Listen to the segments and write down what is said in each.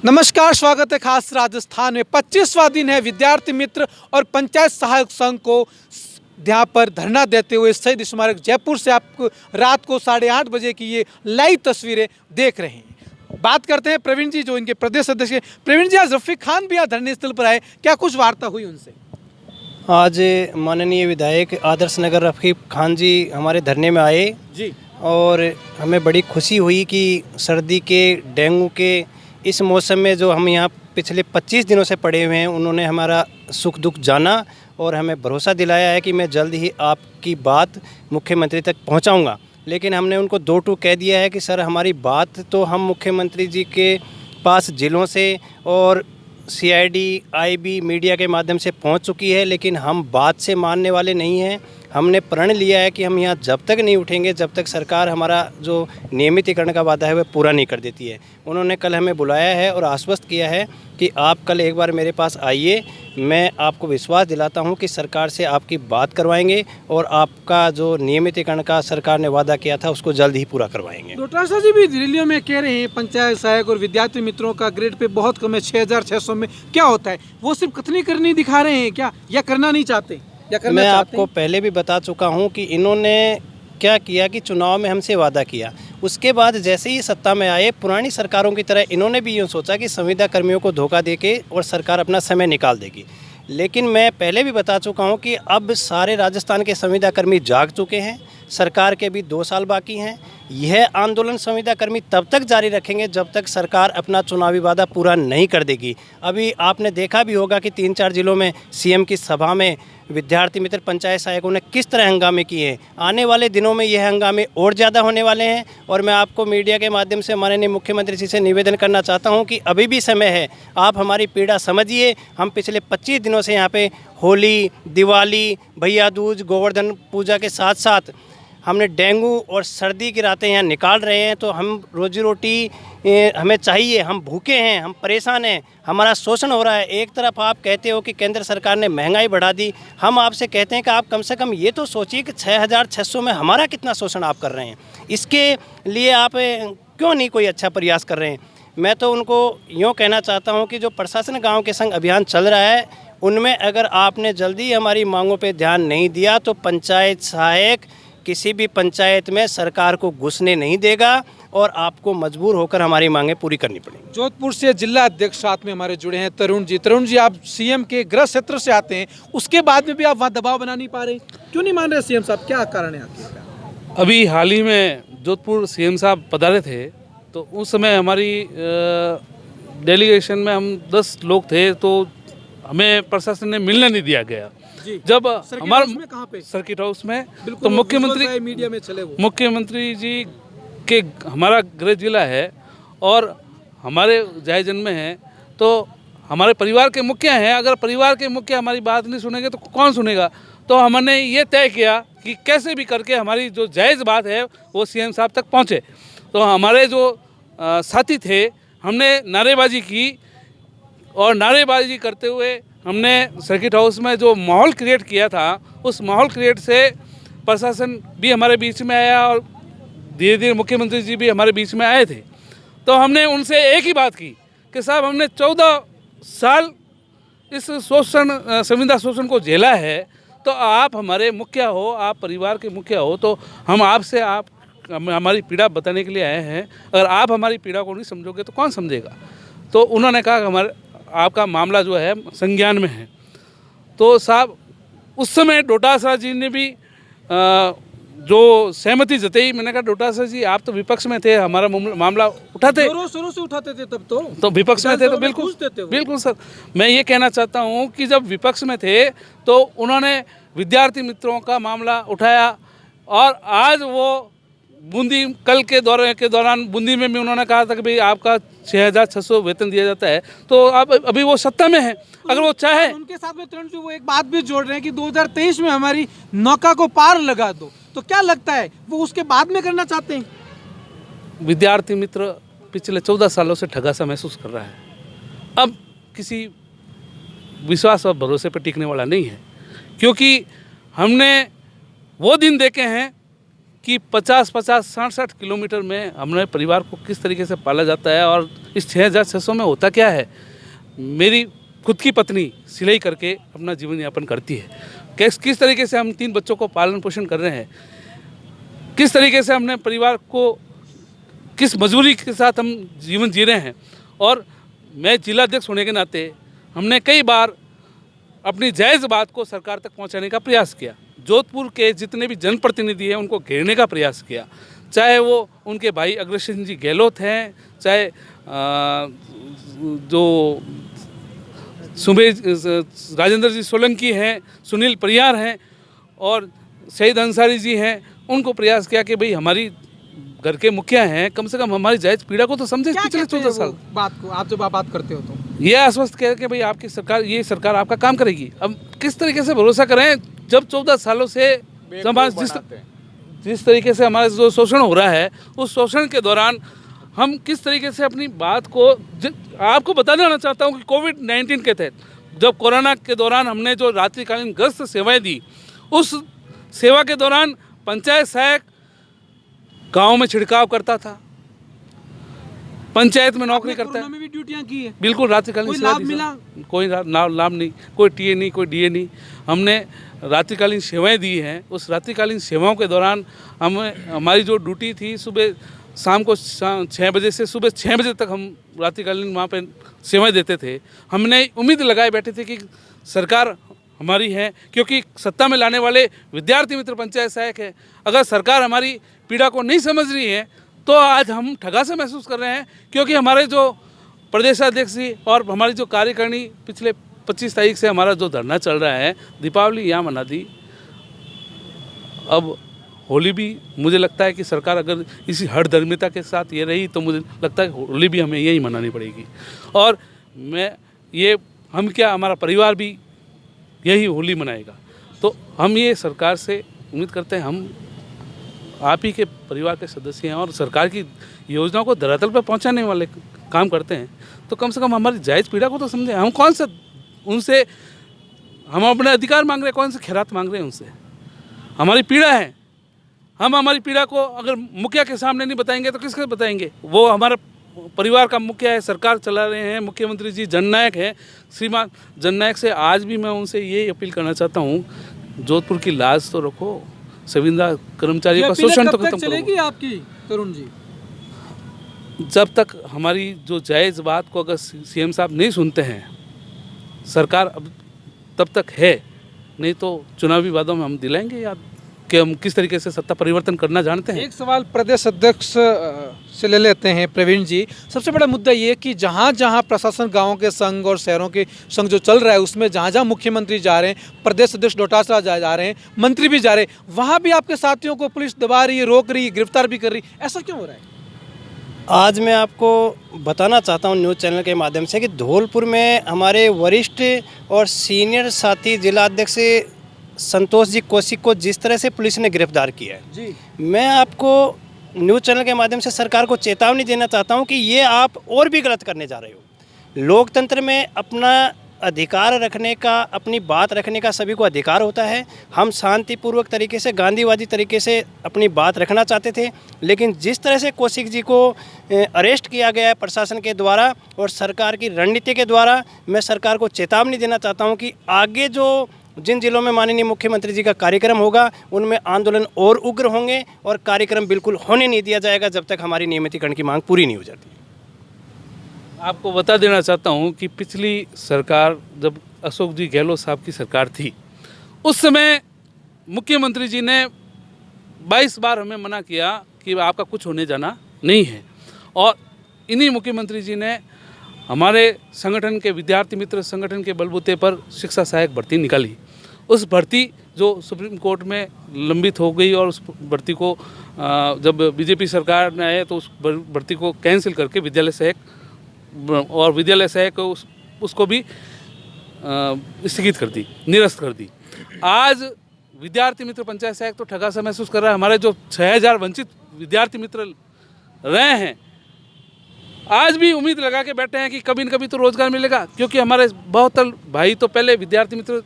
नमस्कार, स्वागत है खास राजस्थान में। 25वां दिन है। विद्यार्थी मित्र और पंचायत सहायक संघ को यहाँ पर धरना देते हुए शहीद स्मारक जयपुर से आप रात को 8:30 बजे की ये लाइव तस्वीरें देख रहे हैं। बात करते हैं प्रवीण जी, जो इनके प्रदेश अध्यक्ष हैं। प्रवीण जी, आज रफीक खान भी यहाँ धरने स्थल पर आए, क्या कुछ वार्ता हुई उनसे? आज माननीय विधायक आदर्श नगर रफीक खान जी हमारे धरने में आए जी, और हमें बड़ी खुशी हुई कि सर्दी के, डेंगू के इस मौसम में जो हम यहाँ पिछले 25 दिनों से पड़े हुए हैं, उन्होंने हमारा सुख दुख जाना और हमें भरोसा दिलाया है कि मैं जल्द ही आपकी बात मुख्यमंत्री तक पहुँचाऊँगा। लेकिन हमने उनको 2 कह दिया है कि सर, हमारी बात तो हम मुख्यमंत्री जी के पास जिलों से और CID, IB मीडिया के माध्यम से पहुंच चुकी है, लेकिन हम बात से मानने वाले नहीं हैं। हमने प्रण लिया है कि हम यहाँ जब तक नहीं उठेंगे जब तक सरकार हमारा जो नियमितीकरण का वादा है वह पूरा नहीं कर देती है। उन्होंने कल हमें बुलाया है और आश्वस्त किया है कि आप कल एक बार मेरे पास आइए, मैं आपको विश्वास दिलाता हूं कि सरकार से आपकी बात करवाएंगे और आपका जो नियमितीकरण का सरकार ने वादा किया था उसको जल्द ही पूरा करवाएंगे। डॉक्टर जी भी दिल्ली में कह रहे हैं पंचायत सहायक और विद्यार्थी मित्रों का ग्रेड पे बहुत कम है, 6600 में क्या होता है? वो सिर्फ कथनी करनी दिखा रहे हैं क्या, या करना नहीं चाहते? मैं आपको पहले भी बता चुका हूं कि इन्होंने क्या किया कि चुनाव में हमसे वादा किया, उसके बाद जैसे ही सत्ता में आए पुरानी सरकारों की तरह इन्होंने भी यूँ सोचा कि संविदा कर्मियों को धोखा देके और सरकार अपना समय निकाल देगी। लेकिन मैं पहले भी बता चुका हूं कि अब सारे राजस्थान के संविदा कर्मी जाग चुके हैं। सरकार के भी 2 साल बाकी हैं। यह आंदोलन संविदा कर्मी तब तक जारी रखेंगे जब तक सरकार अपना चुनावी वादा पूरा नहीं कर देगी। अभी आपने देखा भी होगा कि 3-4 जिलों में CM की सभा में विद्यार्थी मित्र, पंचायत सहायकों ने किस तरह हंगामे किए हैं। आने वाले दिनों में यह हंगामे और ज़्यादा होने वाले हैं और मैं आपको मीडिया के माध्यम से माननीय मुख्यमंत्री जी से निवेदन करना चाहता हूं कि अभी भी समय है, आप हमारी पीड़ा समझिए। हम पिछले 25 दिनों से यहाँ पे होली, दिवाली, भैया दूज, गोवर्धन पूजा के साथ साथ हमने डेंगू और सर्दी की रातें यहाँ निकाल रहे हैं। तो हम रोजी रोटी हमें चाहिए, हम भूखे हैं, हम परेशान हैं, हमारा शोषण हो रहा है। एक तरफ आप कहते हो कि केंद्र सरकार ने महंगाई बढ़ा दी, हम आपसे कहते हैं कि आप कम से कम ये तो सोचिए कि 6600 में हमारा कितना शोषण आप कर रहे हैं। इसके लिए आप क्यों नहीं कोई अच्छा प्रयास कर रहे हैं? मैं तो उनको यूँ कहना चाहता हूँ कि जो प्रशासन गाँव के संग अभियान चल रहा है, उनमें अगर आपने जल्दी हमारी मांगों पर ध्यान नहीं दिया तो पंचायत सहायक किसी भी पंचायत में सरकार को घुसने नहीं देगा और आपको मजबूर होकर हमारी मांगें पूरी करनी पड़ेंगी। जोधपुर से जिला अध्यक्ष साथ में हमारे जुड़े हैं तरुण जी। तरुण जी, आप CM के गृह क्षेत्र से आते हैं, उसके बाद में भी आप वहाँ दबाव बना नहीं पा रहे, क्यों नहीं मान रहे CM साहब, क्या कारण है आपके? अभी हाल ही में जोधपुर CM साहब पधारे थे, तो उस समय हमारी डेलीगेशन में हम 10 लोग थे, तो हमें प्रशासन ने मिलने नहीं दिया गया। जब हमारा सर्किट हाउस में, तो मुख्यमंत्री मीडिया में चले, वो मुख्यमंत्री जी के हमारा गृह जिला है और हमारे जाय जन्म में है, तो हमारे परिवार के मुखिया हैं। अगर परिवार के मुखिया हमारी बात नहीं सुनेंगे तो कौन सुनेगा? तो हमने ये तय किया कि कैसे भी करके हमारी जो जायज़ बात है वो CM साहब तक पहुँचे। तो हमारे जो साथी थे, हमने नारेबाजी की और नारेबाजी करते हुए हमने सर्किट हाउस में जो माहौल क्रिएट किया था, उस माहौल क्रिएट से प्रशासन भी हमारे बीच में आया और धीरे धीरे मुख्यमंत्री जी भी हमारे बीच में आए थे। तो हमने उनसे एक ही बात की कि साहब, हमने 14 साल इस संविदा शोषण को झेला है, तो आप हमारे मुखिया हो, आप परिवार के मुखिया हो, तो हम आपसे हमारी पीड़ा बताने के लिए आए हैं। अगर आप हमारी पीड़ा को नहीं समझोगे तो कौन समझेगा? तो उन्होंने कहा कि आपका मामला जो है संज्ञान में है। तो साहब, उस समय डोटासरा जी ने भी जो सहमति जताई। मैंने कहा, डोटासरा जी, आप तो विपक्ष में थे, हमारा मामला उठाते, शुरू से उठाते थे, तब तो विपक्ष में थे, तो बिल्कुल सर, मैं ये कहना चाहता हूँ कि जब विपक्ष में थे तो उन्होंने विद्यार्थी मित्रों का मामला उठाया और आज वो बूंदी कल के दौरान बूंदी में भी उन्होंने कहा था कि भाई आपका 6600 वेतन दिया जाता है। तो अब अभी वो सत्ता में है, अगर वो चाहे। उनके साथ में तुरंत वो एक बात भी जोड़ रहे हैं कि 2023 में हमारी नौका को पार लगा दो, तो क्या लगता है वो उसके बाद में करना चाहते हैं? विद्यार्थी मित्र पिछले 14 सालों से ठगा सा महसूस कर रहा है, अब किसी विश्वास और भरोसे पर टिकने वाला नहीं है, क्योंकि हमने वो दिन देखे हैं कि 50-50, 60-60 किलोमीटर में हमने परिवार को किस तरीके से पाला जाता है और इस 6,600 में होता क्या है। मेरी खुद की पत्नी सिलाई करके अपना जीवन यापन करती है। किस तरीके से हम 3 बच्चों को पालन पोषण कर रहे हैं, किस तरीके से हमने परिवार को किस मजबूरी के साथ हम जीवन जी रहे हैं। और मैं जिलाध्यक्ष होने के नाते हमने कई बार अपनी जायज़ बात को सरकार तक पहुंचाने का प्रयास किया। जोधपुर के जितने भी जनप्रतिनिधि हैं उनको घेरने का प्रयास किया, चाहे वो उनके भाई अग्रसेन जी गहलोत हैं, चाहे जो राजेंद्र जी सोलंकी हैं, सुनील परियार हैं और शहीद अंसारी जी हैं। उनको प्रयास किया कि भाई हमारी घर के मुखिया हैं, कम से कम हमारी जायज़ पीड़ा को तो समझे। पिछले 14 साल बात को आप जब बात करते हो तो ये आश्वस्त किया कि भाई आपकी सरकार, ये सरकार आपका काम करेगी। अब किस तरीके से भरोसा करें जब 14 सालों से जिस तरीके से हमारा जो शोषण हो रहा है, उस शोषण के दौरान हम किस तरीके से अपनी बात को आपको बता देना चाहता हूँ कि कोविड-19 के तहत जब कोरोना के दौरान हमने जो रात्रिकालीन गश्त सेवाएं दी, उस सेवा के दौरान पंचायत सहायक गाँव में छिड़काव करता था, पंचायत में नौकरी करता है। में भी ड्यूटियां की है, बिल्कुल रात्रिकालीन सेवा दी। कोई लाभ नहीं, कोई टीए नहीं, कोई डीए नहीं। हमने रात्रिकालीन सेवाएं दी हैं। उस रात्रिकालीन सेवाओं के दौरान हमारी जो ड्यूटी थी सुबह शाम को 6 बजे से सुबह 6 बजे तक हम रात्रिकालीन वहाँ पे सेवाएं देते थे। हमने उम्मीद लगाए बैठे थे कि सरकार हमारी है, क्योंकि सत्ता में लाने वाले विद्यार्थी मित्र पंचायत सहायक है। अगर सरकार हमारी पीड़ा को नहीं समझ रही है तो आज हम ठगा से महसूस कर रहे हैं, क्योंकि हमारे जो प्रदेशाध्यक्ष जी और हमारी जो कार्यकारिणी पिछले 25 तारीख से हमारा जो धरना चल रहा है, दीपावली यहाँ मना दी। अब होली भी मुझे लगता है कि सरकार अगर इसी हठधर्मिता के साथ ये रही तो मुझे लगता है होली भी हमें यही मनानी पड़ेगी। और हमारा परिवार भी यही होली मनाएगा। तो हम ये सरकार से उम्मीद करते हैं, हम आप ही के परिवार के सदस्य हैं और सरकार की योजनाओं को धरातल पर पहुंचाने वाले काम करते हैं, तो कम से कम हमारी जायज़ पीड़ा को तो समझें। हम कौन सा उनसे हम अपने अधिकार मांग रहे हैं, कौन से खैरात मांग रहे हैं उनसे? हमारी पीड़ा है, हम हमारी पीड़ा को अगर मुखिया के सामने नहीं बताएंगे तो किसके बताएंगे? वो हमारा परिवार का मुखिया है, सरकार चला रहे हैं, मुख्यमंत्री जी जननायक है। श्रीमान जननायक से आज भी मैं उनसे ये अपील करना चाहता हूँ, जोधपुर की लाज तो रखो, संविदा कर्मचारियों का शोषण तो खत्म चलेगी आपकी तरुण जी। जब तक हमारी जो जायज़ बात को अगर सीएम साहब नहीं सुनते हैं, सरकार अब तब तक है, नहीं तो चुनावी वादों में हम दिलाएंगे याद कि हम किस तरीके से सत्ता परिवर्तन करना जानते हैं। एक सवाल प्रदेश अध्यक्ष से ले लेते हैं प्रवीण जी। सबसे बड़ा मुद्दा ये कि जहाँ जहाँ प्रशासन गांवों के संघ और शहरों के संघ जो चल रहा है, उसमें जहाँ जहाँ मुख्यमंत्री जा रहे हैं, प्रदेश अध्यक्ष डोटासरा जा रहे हैं, मंत्री भी जा रहे हैं, वहाँ भी आपके साथियों को पुलिस दबा रही है, रोक रही है, गिरफ्तार भी कर रही है। ऐसा क्यों हो रहा है? आज मैं आपको बताना चाहता हूं न्यूज़ चैनल के माध्यम से कि धौलपुर में हमारे वरिष्ठ और सीनियर साथी जिलाध्यक्ष संतोष जी कौशिक को जिस तरह से पुलिस ने गिरफ्तार किया है जी, मैं आपको न्यूज़ चैनल के माध्यम से सरकार को चेतावनी देना चाहता हूं कि ये आप और भी गलत करने जा रहे हो। लोकतंत्र में अपना अधिकार रखने का, अपनी बात रखने का सभी को अधिकार होता है। हम शांतिपूर्वक तरीके से, गांधीवादी तरीके से अपनी बात रखना चाहते थे, लेकिन जिस तरह से कौशिक जी को अरेस्ट किया गया है प्रशासन के द्वारा और सरकार की रणनीति के द्वारा, मैं सरकार को चेतावनी देना चाहता हूं कि आगे जो जिन जिलों में माननीय मुख्यमंत्री जी का कार्यक्रम होगा, उनमें आंदोलन और उग्र होंगे और कार्यक्रम बिल्कुल होने नहीं दिया जाएगा जब तक हमारी नियमितीकरण की मांग पूरी नहीं हो जाती। आपको बता देना चाहता हूं कि पिछली सरकार, जब अशोक जी गहलोत साहब की सरकार थी, उस समय मुख्यमंत्री जी ने 22 बार हमें मना किया कि आपका कुछ होने जाना नहीं है। और इन्हीं मुख्यमंत्री जी ने हमारे संगठन के, विद्यार्थी मित्र संगठन के बलबूते पर शिक्षा सहायक भर्ती निकाली। उस भर्ती जो सुप्रीम कोर्ट में लंबित हो गई और उस भर्ती को जब बीजेपी सरकार ने आए तो उस भर्ती को कैंसिल करके विद्यालय सहायक उसको भी स्थगित कर दी, निरस्त कर दी। आज विद्यार्थी मित्र पंचायत सहायक तो ठगा सा महसूस कर रहा है। हमारे जो 6000 वंचित विद्यार्थी मित्र रहे हैं, आज भी उम्मीद लगा के बैठे हैं कि कभी न कभी तो रोजगार मिलेगा, क्योंकि हमारे बहुत भाई तो पहले विद्यार्थी मित्र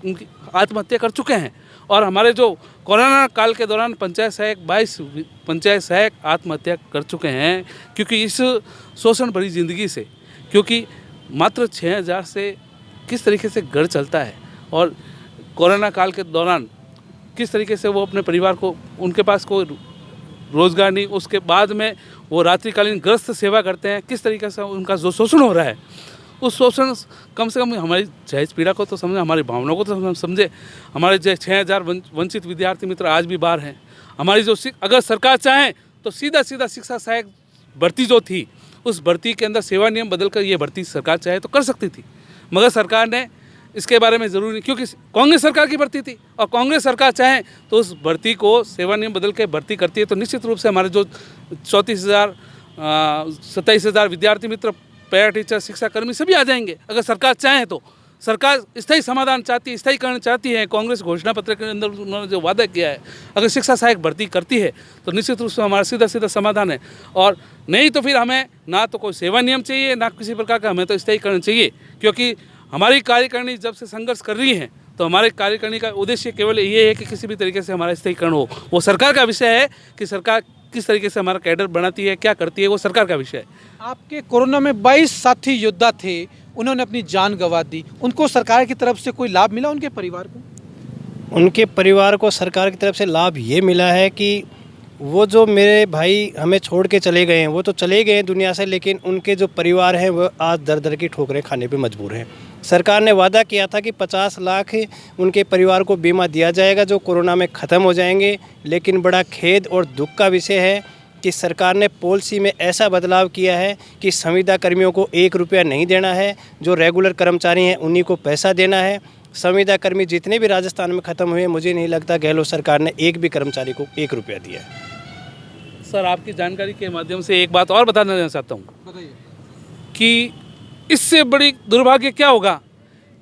उनकी आत्महत्या कर चुके हैं और हमारे जो कोरोना काल के दौरान पंचायत सहायक 22 पंचायत सहायक आत्महत्या कर चुके हैं, क्योंकि इस शोषण भरी ज़िंदगी से, क्योंकि मात्र 6,000 से किस तरीके से घर चलता है और कोरोना काल के दौरान किस तरीके से वो अपने परिवार को, उनके पास कोई रोज़गार नहीं, उसके बाद में वो रात्रिकालीन ग्रस्त सेवा करते हैं, किस तरीके से उनका जो शोषण हो रहा है, उस शोषण कम से कम हमारी जायज़ पीड़ा को तो समझे, हमारी भावनाओं को तो समझे। हमारे जो 6,000 वंचित विद्यार्थी मित्र आज भी बाहर हैं। हमारी जो अगर सरकार चाहे तो सीधा शिक्षा सहायक भर्ती जो थी, उस भर्ती के अंदर सेवा नियम बदलकर ये भर्ती सरकार चाहे तो कर सकती थी, मगर सरकार ने इसके बारे में ज़रूरी नहीं, क्योंकि कांग्रेस सरकार की भर्ती थी और कांग्रेस सरकार चाहे तो उस भर्ती को सेवा नियम बदल के भर्ती करती है, तो निश्चित रूप से हमारे जो 27,000 विद्यार्थी मित्र, पैरा टीचर, शिक्षाकर्मी सभी आ जाएंगे अगर सरकार चाहे तो। सरकार स्थायी समाधान चाहती है, स्थायीकरण चाहती है। कांग्रेस घोषणा पत्र के अंदर उन्होंने जो वादा किया है, अगर शिक्षा सहायक भर्ती करती है तो निश्चित रूप से हमारा सीधा समाधान है, और नहीं तो फिर हमें ना तो कोई सेवा नियम चाहिए, ना किसी प्रकार का, हमें तो स्थायीकरण चाहिए। क्योंकि हमारी कार्यकारिणी जब से संघर्ष कर रही है तो हमारी कार्यकारिणी का उद्देश्य केवल ये है कि किसी भी तरीके से हमारा स्थायीकरण हो। वो सरकार का विषय है कि सरकार किस तरीके से हमारा कैडर बनाती है, क्या करती है, वो सरकार का विषय है। आपके कोरोना में 22 साथी योद्धा थे, उन्होंने अपनी जान गंवा दी, उनको सरकार की तरफ से कोई लाभ मिला? उनके परिवार को, उनके परिवार को सरकार की तरफ से लाभ ये मिला है कि वो जो मेरे भाई हमें छोड़ के चले गए हैं, वो तो चले गए हैं दुनिया से, लेकिन उनके जो परिवार हैं वो आज दर दर की ठोकरें खाने पे मजबूर हैं। सरकार ने वादा किया था कि 50 लाख उनके परिवार को बीमा दिया जाएगा जो कोरोना में ख़त्म हो जाएंगे, लेकिन बड़ा खेद और दुख का विषय है कि सरकार ने पॉलिसी में ऐसा बदलाव किया है कि संविदा कर्मियों को 1 रुपया नहीं देना है, जो रेगुलर कर्मचारी हैं उन्हीं को पैसा देना है। संविदा कर्मी जितने भी राजस्थान में ख़त्म हुए, मुझे नहीं लगता गहलोत सरकार ने एक भी कर्मचारी को 1 रुपया दिया है। सर, आपकी जानकारी के माध्यम से एक बात और बताना चाहता हूँ कि इससे बड़ी दुर्भाग्य क्या होगा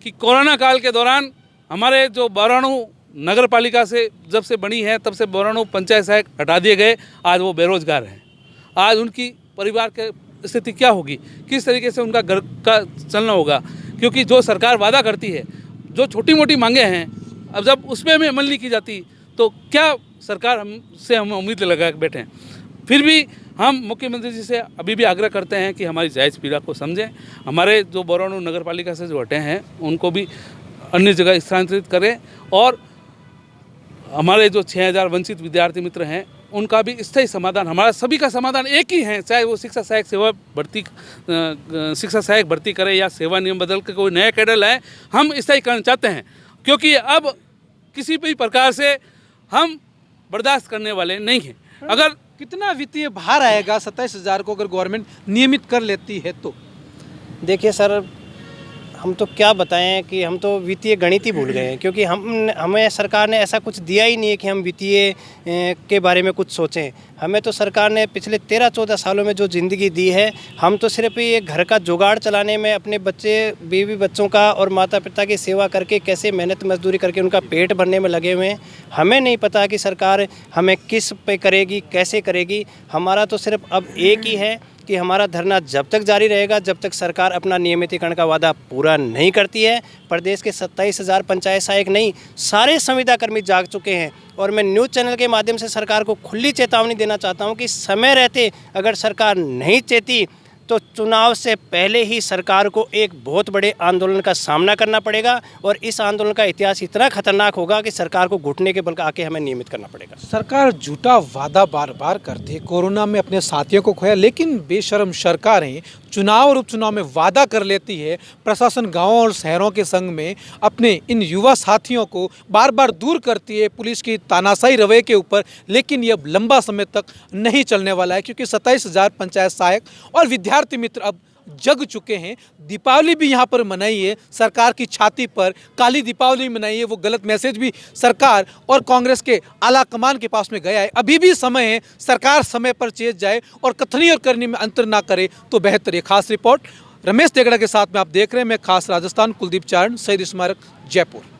कि कोरोना काल के दौरान हमारे जो बौराणु नगर पालिका से जब से बनी है तब से बौराणु पंचायत सहायक हटा दिए गए, आज वो बेरोजगार हैं। आज उनकी परिवार की स्थिति क्या होगी, किस तरीके से उनका घर का चलना होगा, क्योंकि जो सरकार वादा करती है, जो छोटी मोटी मांगे हैं, अब जब उसमें हमें अमल नहीं की जाती तो क्या सरकार हमसे हम उम्मीद लगा के बैठे हैं। फिर भी हम मुख्यमंत्री जी से अभी भी आग्रह करते हैं कि हमारी जायज़ पीड़ा को समझें, हमारे जो बौराणु नगर पालिका से जो हटे हैं उनको भी अन्य जगह स्थानांतरित करें, और हमारे जो 6,000 वंचित विद्यार्थी मित्र हैं उनका भी स्थायी समाधान, हमारा सभी का समाधान एक ही है, चाहे वो शिक्षा सहायक भर्ती करे या सेवा नियम बदल के कोई नया कैडर लाए, हम स्थायीकरण चाहते हैं। क्योंकि अब किसी भी प्रकार से हम बर्दाश्त करने वाले नहीं हैं। अगर कितना वित्तीय भार आएगा 27,000 को अगर गवर्नमेंट नियमित कर लेती है तो? देखिए सर, हम तो क्या बताएं कि हम तो वित्तीय गणित ही भूल गए हैं, क्योंकि हमें सरकार ने ऐसा कुछ दिया ही नहीं है कि हम वित्तीय के बारे में कुछ सोचें। हमें तो सरकार ने पिछले 13-14 सालों में जो ज़िंदगी दी है, हम तो सिर्फ ये घर का जुगाड़ चलाने में, अपने बच्चे बीवी बच्चों का और माता पिता की सेवा करके, कैसे मेहनत मजदूरी करके उनका पेट भरने में लगे हुए हैं। हमें नहीं पता कि सरकार हमें किस पे करेगी, कैसे करेगी। हमारा तो सिर्फ अब एक ही है कि हमारा धरना जब तक जारी रहेगा जब तक सरकार अपना नियमितीकरण का वादा पूरा नहीं करती है। प्रदेश के 27,000 पंचायत सहायक नहीं, सारे संविदा कर्मी जाग चुके हैं, और मैं न्यूज़ चैनल के माध्यम से सरकार को खुली चेतावनी देना चाहता हूं कि समय रहते अगर सरकार नहीं चेती तो चुनाव से पहले ही सरकार को एक बहुत बड़े आंदोलन का सामना करना पड़ेगा, और इस आंदोलन का इतिहास इतना खतरनाक होगा कि सरकार को घुटने के बल आके हमें नियमित करना पड़ेगा। सरकार झूठा वादा बार बार करती है, कोरोना में अपने साथियों को खोया, लेकिन बेशर्म सरकारें चुनाव और उपचुनाव में वादा कर लेती है। प्रशासन गाँवों और शहरों के संग में अपने इन युवा साथियों को बार बार दूर करती है पुलिस की तानाशाही रवैये के ऊपर, लेकिन ये अब लंबा समय तक नहीं चलने वाला है, क्योंकि 27,000 पंचायत सहायक और विद्यार्थी मित्र अब जग चुके हैं। दीपावली भी यहाँ पर मनाई है, सरकार की छाती पर काली दीपावली मनाई है, वो गलत मैसेज भी सरकार और कांग्रेस के आला कमान के पास में गया है। अभी भी समय है, सरकार समय पर चेत जाए और कथनी और करनी में अंतर ना करे तो बेहतर है। खास रिपोर्ट रमेश देगड़ा के साथ में आप देख रहे हैं मैं खास राजस्थान, कुलदीप चारण, शहीद स्मारक, जयपुर।